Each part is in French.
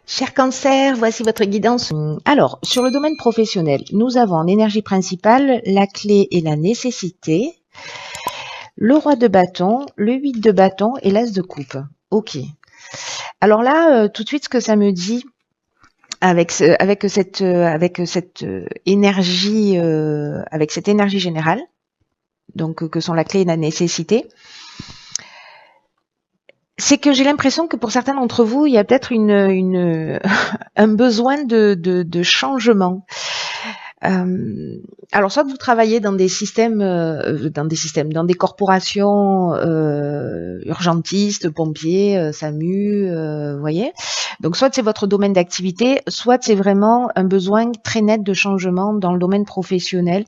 Cher Cancer, voici votre guidance. Alors, sur le domaine professionnel, nous avons en énergie principale la clé et la nécessité, le roi de bâton, le 8 de bâton et l'as de coupe. Ok. Alors là, tout de suite, ce que ça me dit avec cette énergie, avec cette énergie générale, donc que sont la clé et la nécessité, c'est que j'ai l'impression que pour certains d'entre vous, il y a peut-être un besoin de changement. Alors soit vous travaillez dans des systèmes, dans des corporations urgentistes, pompiers, SAMU, voyez. Donc soit c'est votre domaine d'activité, soit c'est vraiment un besoin très net de changement dans le domaine professionnel.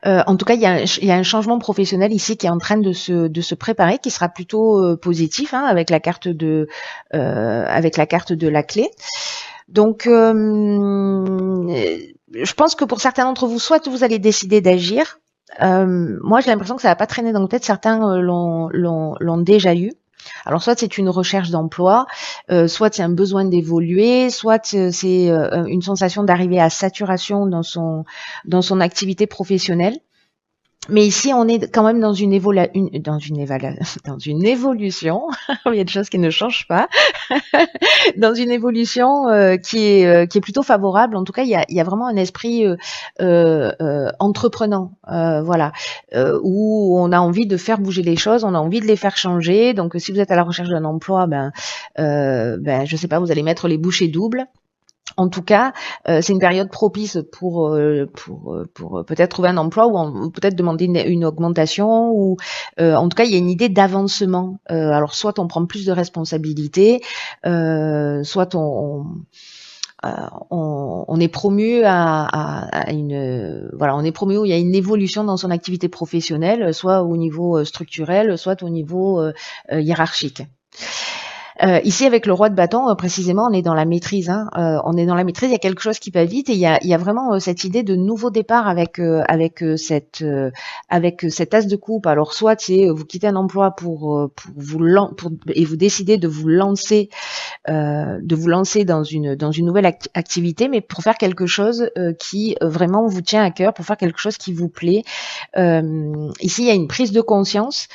En tout cas, il y a un changement professionnel ici qui est en train de se préparer, qui sera plutôt positif, hein, avec la carte de la clé. Donc, je pense que pour certains d'entre vous, soit vous allez décider d'agir. Moi, j'ai l'impression que ça va pas traîner dans le tête. Certains l'ont déjà eu. Alors, soit c'est une recherche d'emploi, soit c'est un besoin d'évoluer, soit c'est une sensation d'arriver à saturation dans son activité professionnelle. Mais ici, on est quand même dans une évolution. Il y a des choses qui ne changent pas. Dans une évolution qui est plutôt favorable. En tout cas, il y a vraiment un esprit entreprenant, voilà, où on a envie de faire bouger les choses, on a envie de les faire changer. Donc, si vous êtes à la recherche d'un emploi, je sais pas, vous allez mettre les bouchées doubles. En tout cas, c'est une période propice pour peut-être trouver un emploi ou peut-être demander une augmentation ou en tout cas, il y a une idée d'avancement. Alors, soit on prend plus de responsabilités, soit on est promu à une voilà, on est promu où il y a une évolution dans son activité professionnelle, soit au niveau structurel, soit au niveau hiérarchique. Ici, avec le roi de bâton, précisément, on est dans la maîtrise. Hein. On est dans la maîtrise. Il y a quelque chose qui va vite et il y a vraiment cette idée de nouveau départ avec cet as de coupe. Alors, soit c'est vous quittez un emploi et vous décidez de vous lancer dans une nouvelle activité, mais pour faire quelque chose qui vraiment vous tient à cœur, pour faire quelque chose qui vous plaît. Ici, il y a une prise de conscience.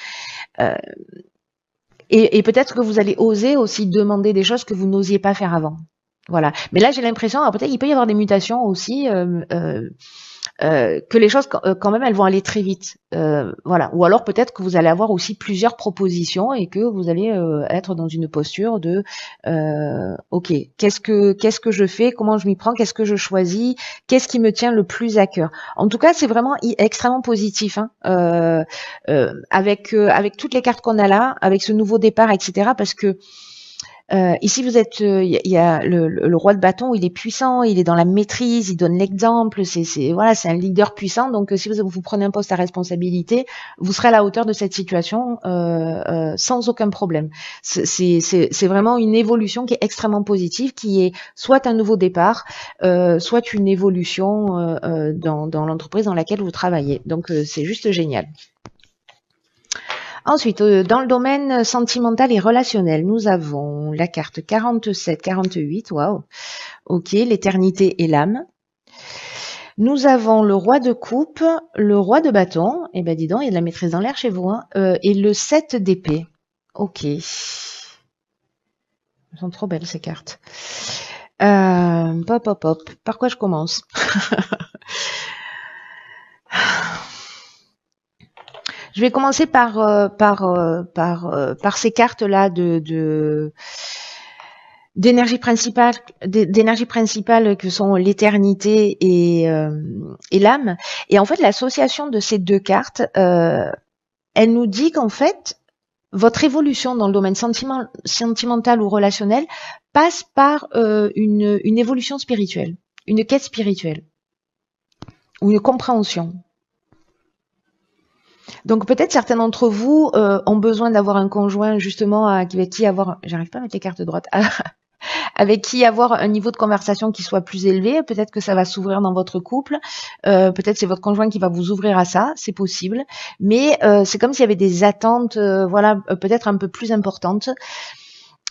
Et peut-être que vous allez oser aussi demander des choses que vous n'osiez pas faire avant. Voilà. Mais là, j'ai l'impression, alors peut-être il peut y avoir des mutations aussi, que les choses quand même elles vont aller très vite. Voilà. Ou alors peut-être que vous allez avoir aussi plusieurs propositions et que vous allez être dans une posture de ok, qu'est-ce que je fais, comment je m'y prends, qu'est-ce que je choisis, qu'est-ce qui me tient le plus à cœur. En tout cas, c'est vraiment extrêmement positif, hein, avec toutes les cartes qu'on a là, avec ce nouveau départ, etc. Parce que ici, vous êtes, il y a le roi de bâton, il est puissant, il est dans la maîtrise, il donne l'exemple, c'est un leader puissant. Donc, si vous prenez un poste à responsabilité, vous serez à la hauteur de cette situation sans aucun problème. C'est vraiment une évolution qui est extrêmement positive, qui est soit un nouveau départ, soit une évolution dans l'entreprise dans laquelle vous travaillez. Donc, c'est juste génial. Ensuite, dans le domaine sentimental et relationnel, nous avons la carte 47-48, waouh, ok, l'éternité et l'âme. Nous avons le roi de coupe, le roi de bâton, et ben dis donc, il y a de la maîtrise dans l'air chez vous, hein, et le 7 d'épée. Ok. Elles sont trop belles ces cartes. Hop. Par quoi je commence? Je vais commencer par ces cartes-là d'énergie principale que sont l'éternité et l'âme. Et en fait, l'association de ces deux cartes, elle nous dit qu'en fait, votre évolution dans le domaine sentimental ou relationnel passe par une évolution spirituelle, une quête spirituelle ou une compréhension. Donc peut-être certains d'entre vous ont besoin d'avoir un conjoint justement avec qui avoir, j'arrive pas à mettre les cartes de droite, avec qui avoir un niveau de conversation qui soit plus élevé. Peut-être que ça va s'ouvrir dans votre couple. Peut-être c'est votre conjoint qui va vous ouvrir à ça, c'est possible. Mais c'est comme s'il y avait des attentes, peut-être un peu plus importantes.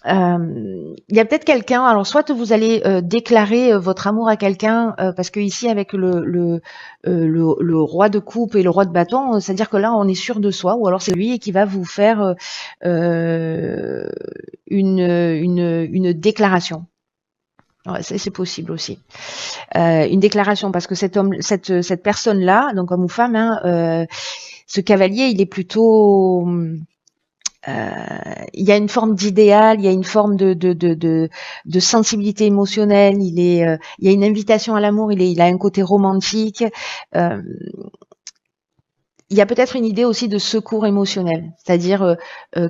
Il y a peut-être quelqu'un, alors soit vous allez déclarer votre amour à quelqu'un, parce que ici avec le roi de coupe et le roi de bâton, c'est-à-dire que là on est sûr de soi, ou alors c'est lui qui va vous faire euh, une déclaration. Ouais, c'est possible aussi. Une déclaration, parce que cette personne-là, donc homme ou femme, hein, ce cavalier, il est plutôt il y a une forme d'idéal, il y a une forme de sensibilité émotionnelle, il y a une invitation à l'amour, il a un côté romantique. Euh, il y a peut-être une idée aussi de secours émotionnel, c'est-à-dire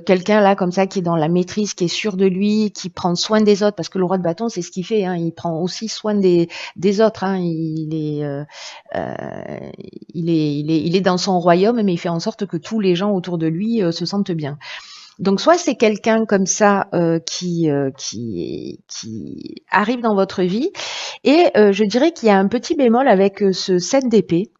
quelqu'un là comme ça qui est dans la maîtrise, qui est sûr de lui, qui prend soin des autres, parce que le roi de bâton c'est ce qu'il fait, hein, il prend aussi soin des autres, hein, euh, il est dans son royaume, mais il fait en sorte que tous les gens autour de lui se sentent bien. Donc soit c'est quelqu'un comme ça qui arrive dans votre vie, et je dirais qu'il y a un petit bémol avec ce 7 d'épée.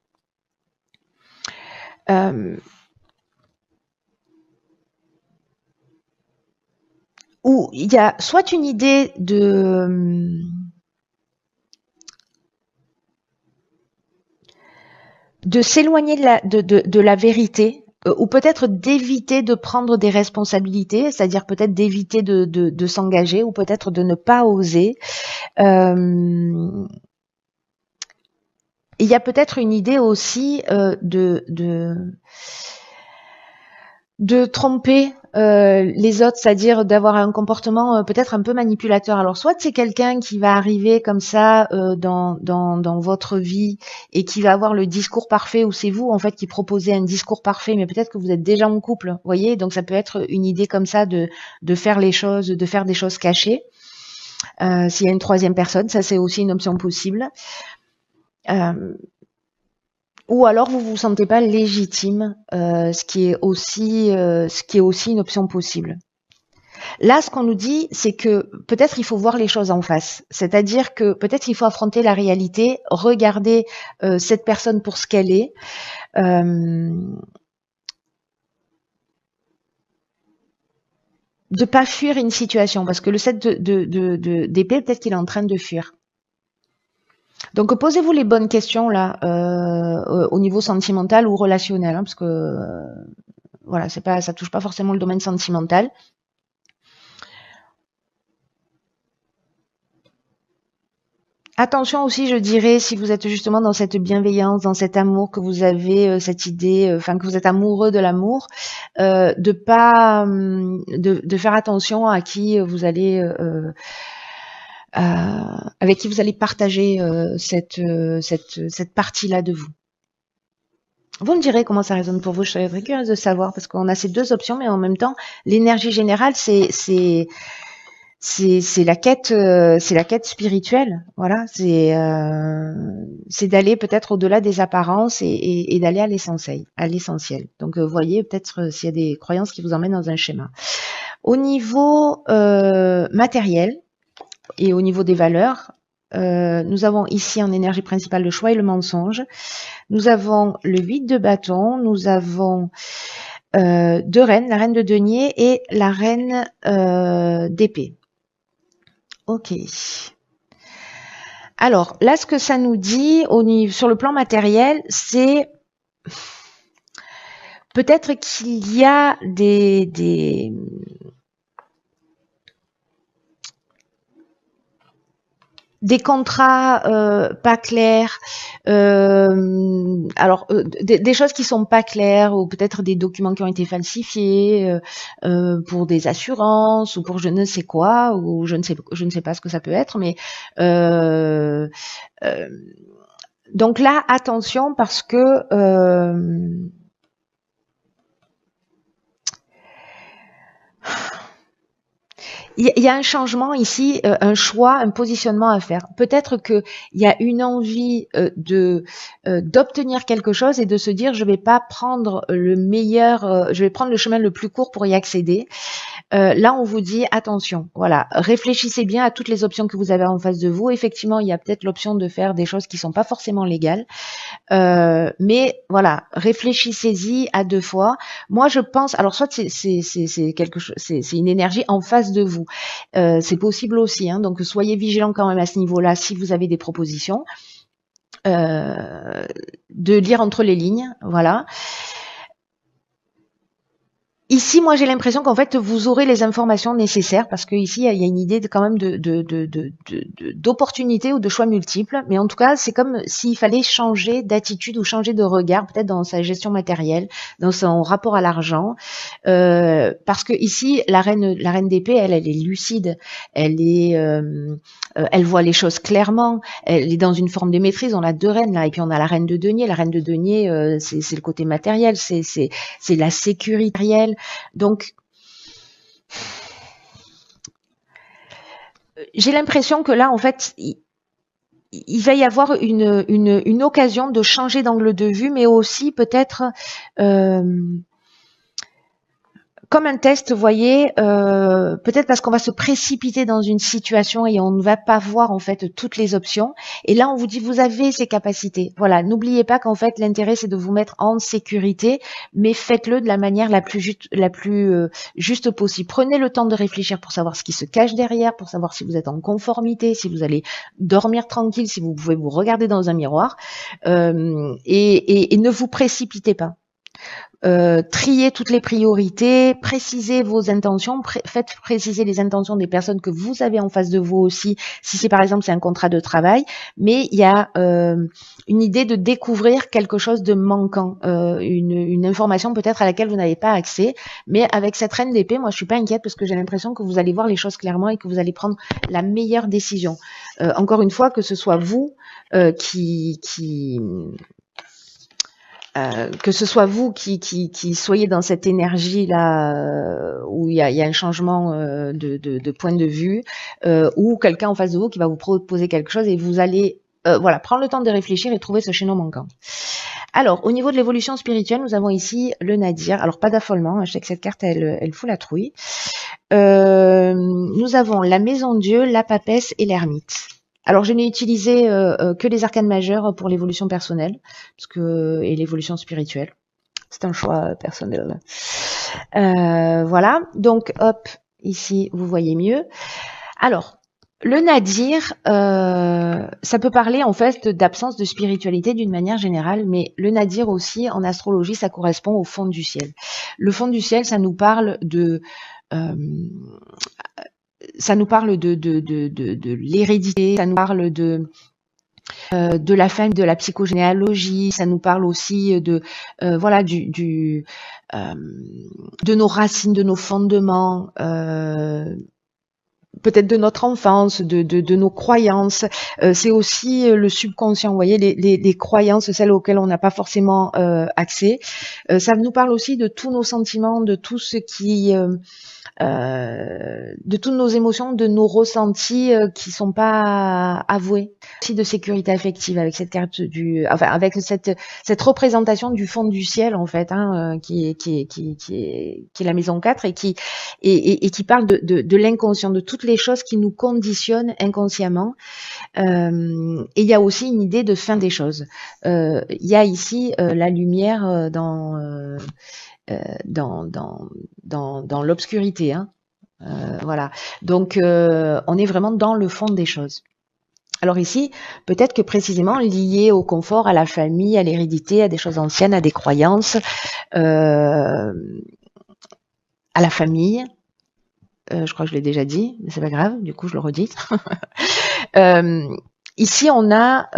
Où il y a soit une idée de s'éloigner de la vérité, ou peut-être d'éviter de prendre des responsabilités, c'est-à-dire peut-être d'éviter de s'engager, ou peut-être de ne pas oser. Il y a peut-être une idée aussi de tromper les autres, c'est-à-dire d'avoir un comportement peut-être un peu manipulateur. Alors soit c'est quelqu'un qui va arriver comme ça dans votre vie et qui va avoir le discours parfait, ou c'est vous en fait qui proposez un discours parfait, mais peut-être que vous êtes déjà en couple, vous voyez, donc ça peut être une idée comme ça de faire les choses, de faire des choses cachées. S'il y a une troisième personne, ça c'est aussi une option possible. Ou alors vous vous sentez pas légitime, ce qui est aussi une option possible. Là, ce qu'on nous dit, c'est que peut-être il faut voir les choses en face. C'est-à-dire que peut-être il faut affronter la réalité, regarder cette personne pour ce qu'elle est. De pas fuir une situation, parce que le 7 d'épée, peut-être qu'il est en train de fuir. Donc posez-vous les bonnes questions là, au niveau sentimental ou relationnel, hein, parce que voilà, c'est pas, ça touche pas forcément le domaine sentimental. Attention aussi, je dirais, si vous êtes justement dans cette bienveillance, dans cet amour, que vous avez cette idée, enfin que vous êtes amoureux de l'amour, de pas, de faire attention à qui vous allez, avec qui vous allez partager cette partie-là de vous. Vous me direz comment ça résonne pour vous. Je serais très curieuse de savoir, parce qu'on a ces deux options, mais en même temps, l'énergie générale, c'est la quête spirituelle. Voilà, c'est d'aller peut-être au-delà des apparences et d'aller à l'essentiel. Donc, vous voyez peut-être s'il y a des croyances qui vous emmènent dans un schéma. Au niveau matériel et au niveau des valeurs, nous avons ici en énergie principale le choix et le mensonge. Nous avons le 8 de bâton, nous avons deux reines, la reine de denier et la reine d'épée. Ok. Alors là, ce que ça nous dit sur le plan matériel, c'est peut-être qu'il y a des contrats pas clairs, des choses qui sont pas claires, ou peut-être des documents qui ont été falsifiés pour des assurances ou pour je ne sais quoi, ou je ne sais pas ce que ça peut être, mais donc là attention, parce que il y a un changement ici, un choix, un positionnement à faire. Peut-être qu'il y a une envie d'obtenir quelque chose et de se dire je vais pas prendre le meilleur, je vais prendre le chemin le plus court pour y accéder. Là, on vous dit attention, voilà, réfléchissez bien à toutes les options que vous avez en face de vous. Effectivement, il y a peut-être l'option de faire des choses qui sont pas forcément légales, mais voilà, réfléchissez-y à deux fois. Moi, je pense, alors soit c'est quelque chose, c'est une énergie en face de vous. C'est possible aussi, hein, donc soyez vigilants quand même à ce niveau-là si vous avez des propositions. De lire entre les lignes, voilà. Ici, moi, j'ai l'impression qu'en fait, vous aurez les informations nécessaires parce que ici, il y a une idée quand même d'opportunité ou de choix multiples. Mais en tout cas, c'est comme s'il fallait changer d'attitude ou changer de regard, peut-être dans sa gestion matérielle, dans son rapport à l'argent, parce que ici, la reine d'épée, elle est lucide, elle voit les choses clairement, elle est dans une forme de maîtrise. On a deux reines là, et puis on a la reine de denier. La reine de denier, c'est le côté matériel, c'est la sécurité matérielle. Donc, j'ai l'impression que là, en fait, il va y avoir une occasion de changer d'angle de vue, mais aussi peut-être comme un test, vous voyez, peut-être parce qu'on va se précipiter dans une situation et on ne va pas voir en fait toutes les options. Et là, on vous dit, vous avez ces capacités. Voilà, n'oubliez pas qu'en fait, l'intérêt, c'est de vous mettre en sécurité, mais faites-le de la manière la plus juste possible. Prenez le temps de réfléchir pour savoir ce qui se cache derrière, pour savoir si vous êtes en conformité, si vous allez dormir tranquille, si vous pouvez vous regarder dans un miroir, et ne vous précipitez pas. Triez toutes les priorités, précisez vos intentions, faites préciser les intentions des personnes que vous avez en face de vous aussi, si c'est par exemple c'est un contrat de travail, mais il y a une idée de découvrir quelque chose de manquant, une information peut-être à laquelle vous n'avez pas accès, mais avec cette reine d'épée, moi je suis pas inquiète parce que j'ai l'impression que vous allez voir les choses clairement et que vous allez prendre la meilleure décision. Encore une fois, que ce soit vous que ce soit vous qui soyez dans cette énergie-là où il y a un changement de point de vue, ou quelqu'un en face de vous qui va vous proposer quelque chose et vous allez voilà, prendre le temps de réfléchir et trouver ce chaînon manquant. Alors, au niveau de l'évolution spirituelle, nous avons ici le Nadir. Alors, pas d'affolement, je sais que cette carte, elle fout la trouille. Nous avons la Maison Dieu, la Papesse et l'Ermite. Alors, je n'ai utilisé que les arcanes majeures pour l'évolution personnelle et l'évolution spirituelle. C'est un choix personnel. Voilà. Donc, hop, ici, vous voyez mieux. Alors, le Nadir, ça peut parler en fait d'absence de spiritualité d'une manière générale, mais le Nadir aussi, en astrologie, ça correspond au fond du ciel. Le fond du ciel, ça nous parle de l'hérédité, ça nous parle de la famille, de la psychogénéalogie, ça nous parle aussi de voilà de nos racines, de nos fondements, peut-être de notre enfance, de nos croyances. C'est aussi le subconscient, vous voyez, les croyances, celles auxquelles on n'a pas forcément accès. Ça nous parle aussi de tous nos sentiments, de tout ce qui de toutes nos émotions, de qui sont pas avoués, aussi de sécurité affective avec cette carte avec cette représentation du fond du ciel en fait, hein, qui est la maison 4 et qui parle de l'inconscient, de toutes les choses qui nous conditionnent inconsciemment. Et il y a aussi une idée de fin des choses. Il y a ici la lumière dans l'obscurité, hein. Voilà. Donc, on est vraiment dans le fond des choses. Alors ici, peut-être que précisément lié au confort, à la famille, à l'hérédité, à des choses anciennes, à des croyances, à la famille. Je crois que je l'ai déjà dit, mais c'est pas grave, du coup je le redis. Ici, on a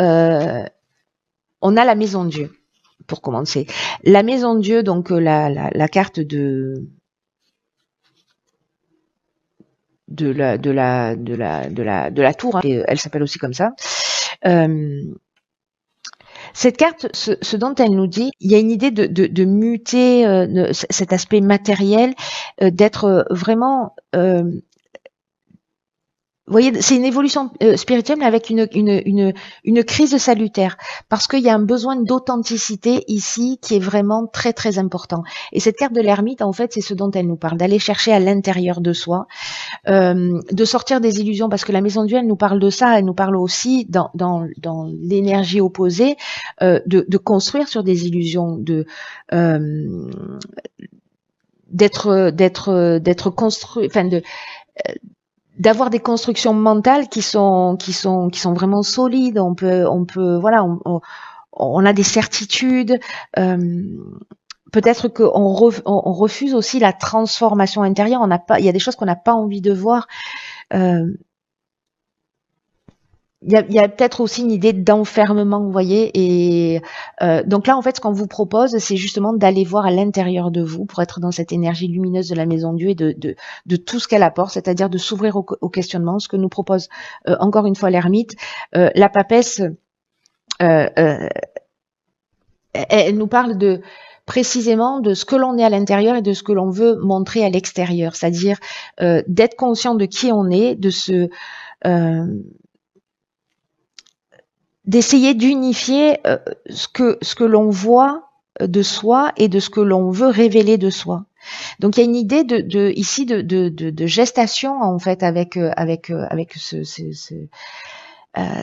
la maison Dieu. Pour commencer, la maison Dieu, donc la carte de la tour, hein, elle s'appelle aussi comme ça. Cette carte, ce dont elle nous dit, il y a une idée de muter cet aspect matériel, d'être vraiment vous voyez, c'est une évolution spirituelle, mais avec une crise salutaire, parce qu'il y a un besoin d'authenticité ici qui est vraiment très très important. Et cette carte de l'ermite, en fait, c'est ce dont elle nous parle, d'aller chercher à l'intérieur de soi, de sortir des illusions, parce que la maison Dieu, elle nous parle de ça, elle nous parle aussi dans l'énergie opposée, de construire sur des illusions, d'être construit, enfin d'avoir des constructions mentales qui sont vraiment solides. On peut voilà, on a des certitudes. Peut-être qu'on on refuse aussi la transformation intérieure. On n'a pas, il y a des choses qu'on n'a pas envie de voir. Il y a peut-être aussi une idée d'enfermement, vous voyez. Et donc là, en fait, ce qu'on vous propose, c'est justement d'aller voir à l'intérieur de vous pour être dans cette énergie lumineuse de la Maison Dieu et de tout ce qu'elle apporte, c'est-à-dire de s'ouvrir au questionnement, ce que nous propose encore une fois l'ermite. La papesse, elle nous parle de précisément de ce que l'on est à l'intérieur et de ce que l'on veut montrer à l'extérieur, c'est-à-dire d'être conscient de qui on est, de se d'essayer d'unifier ce que l'on voit de soi et de ce que l'on veut révéler de soi. Donc il y a une idée ici de gestation en fait avec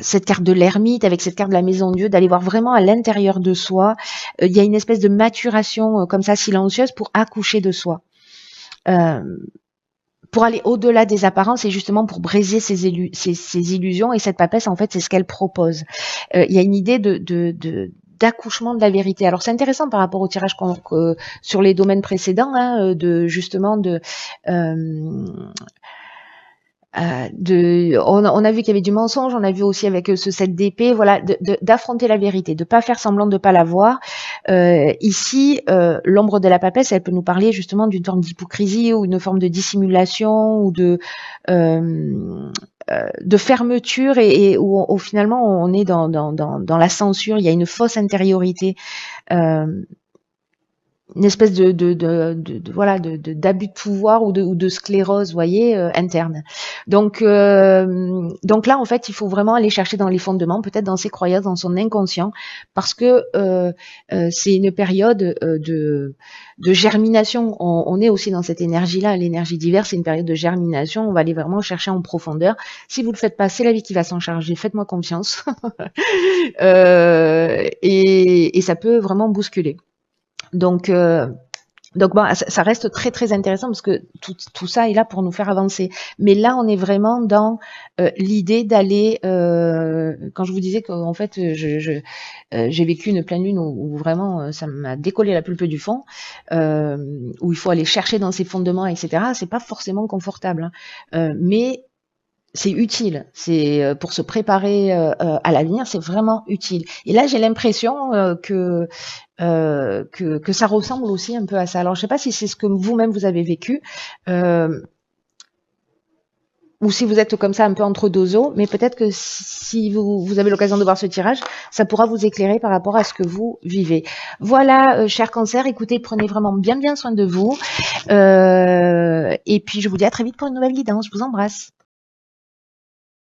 cette carte de l'ermite, avec cette carte de la Maison Dieu, d'aller voir vraiment à l'intérieur de soi. Il y a une espèce de maturation comme ça silencieuse pour accoucher de soi. Pour aller au-delà des apparences et justement pour briser ces illusions. Et cette papesse, en fait, c'est ce qu'elle propose. Il y a une idée d'accouchement de la vérité. Alors c'est intéressant par rapport au tirage sur les domaines précédents, hein, on a vu qu'il y avait du mensonge, on a vu aussi avec ce 7 d'épée, voilà, d'affronter la vérité, de pas faire semblant de pas la voir. Ici, l'ombre de la papesse, elle peut nous parler justement d'une forme d'hypocrisie ou une forme de dissimulation ou de fermeture et où finalement on est dans la censure. Il y a une fausse intériorité. Une espèce voilà d'abus de pouvoir ou de sclérose, vous voyez, interne. Donc là en fait il faut vraiment aller chercher dans les fondements, peut-être dans ses croyances, dans son inconscient, parce que c'est une période de germination. On est aussi dans cette énergie-là, l'énergie diverse, c'est une période de germination. On va aller vraiment chercher en profondeur. Si vous le faites pas, c'est la vie qui va s'en charger. Faites-moi confiance. Et ça peut vraiment bousculer. Donc bon, ça reste très très intéressant parce que tout ça est là pour nous faire avancer. Mais là, on est vraiment dans l'idée d'aller. Quand je vous disais qu'en fait, j'ai vécu une pleine lune où vraiment ça m'a décollé la pulpe du fond, où il faut aller chercher dans ses fondements, etc. C'est pas forcément confortable, hein. Mais c'est utile, c'est pour se préparer à l'avenir, c'est vraiment utile. Et là, j'ai l'impression que ça ressemble aussi un peu à ça. Alors, je sais pas si c'est ce que vous-même vous avez vécu, ou si vous êtes comme ça un peu entre deux eaux, mais peut-être que si vous avez l'occasion de voir ce tirage, ça pourra vous éclairer par rapport à ce que vous vivez. Voilà, cher Cancer, écoutez, prenez vraiment bien soin de vous. Et puis, je vous dis à très vite pour une nouvelle guidance. Je vous embrasse.